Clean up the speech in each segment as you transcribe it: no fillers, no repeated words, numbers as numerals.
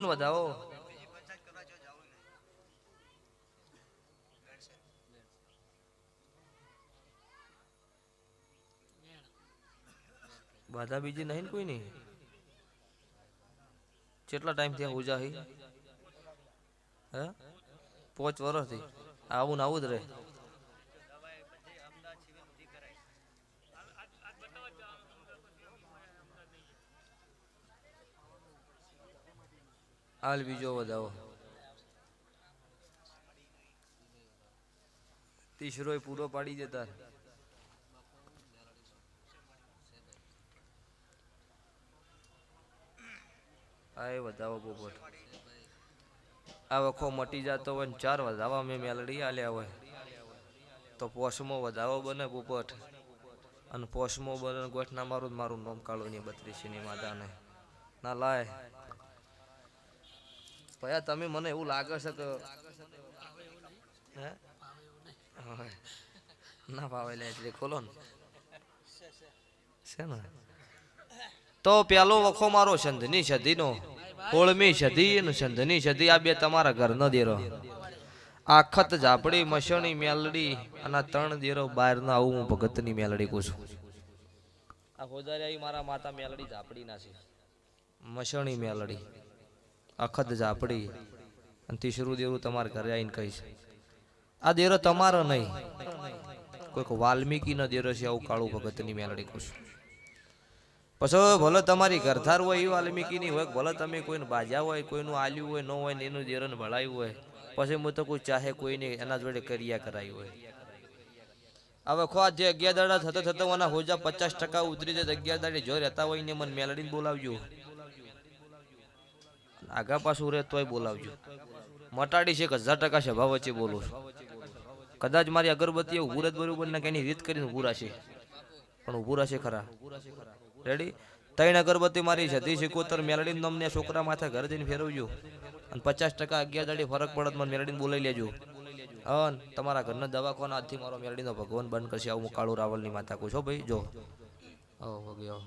વધાવો બાધા બીજી નહીં ને કોઈ નહીં. કેટલા ટાઈમ ત્યાં ઉજા હી હે 5 વર્ષથી આવું ને આવું જ રહે. હાલ બીજો વધાવો તીસરો પૂરો પાડી દેતા. આ એ વધાવો પોપટ આ વખો મટી જતો હોય ને 4 વધાવા મેં મેલડી આલ્યા હોય તો પોસમો વધાવો બને પોપટ અને પોસમો બને ગોઠ ના મારું મારું નોમ કાળો ની 32 ની માતાને ના લાય ભયા તમે મને એવું લાગે છે કે હે ના ભાવે લે એટલે ખોલો ને છે ને તો પેલો વખો મારો સંધની સદીનો 16મી સદી અને સંધની સદી આ બે તમારા ઘર ન દેરો આખત ઝાપડી મસણી મેલડી અને 3 દેરો બહાર ના આવું હું ભગતની મેલડી કહું છું. આ હોજારી મારા માતા મેલડી ઝાપડી ના છે મસણી મેલડી અખત ઝાપડી અને તીસરું દેરું તમારા ઘરે આવીને કહીશ આ દેરો તમારો નહીં કોઈક વાલ્મીકી નો દેરો છે આવું કાળું ભગતની મેલડી કહું છું. પછી ભલે તમારી ઘરધાર હોય એ વાલ્મીકીની હોય ભલે તમે કોઈને બાજા હોય કોઈનું આલ્યું હોય ન હોય ને એનું દેરન ભળાયું હોય પછી હું તો કોઈ ચાહે કોઈને એના જોડે કર્યા કરાયું હોય. હવે ખો જે 11 દાડા થતો થતો એના હોજા 50% ઉતરી જાય 11 દાડે જો રહેતા હોય ને મને મેલડીને બોલાવજો આગા પાછું રહે તોય બોલાવજો મટાડી છે 1000% સભા વચ્ચે બોલું છું. કદાચ મારી અગરબત્તી ઉભું જ બરોબર ને એની રીત કરીને ઉભું રહેશે પણ ઉભું રહેશે ખરા રેડી. 3 અગરબત્તી મારી સધી 71 મેલડી નામને છોકરા માથે ઘર જઈને ફેરવજો અને 50% 11 દાડે ફરક પડત મને મેલડીને બોલાવી લેજો. હન તમારા ઘરના દવાખાના આજથી મારો મેલડીનો ભગવાન બંધ કરશે આવું હું કાળુ રાવલની માતા કહું છો ભાઈ. જો આવો ગયો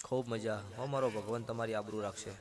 ખૂબ મજા હો મારો ભગવાન તમારી આબરૂ રાખશે.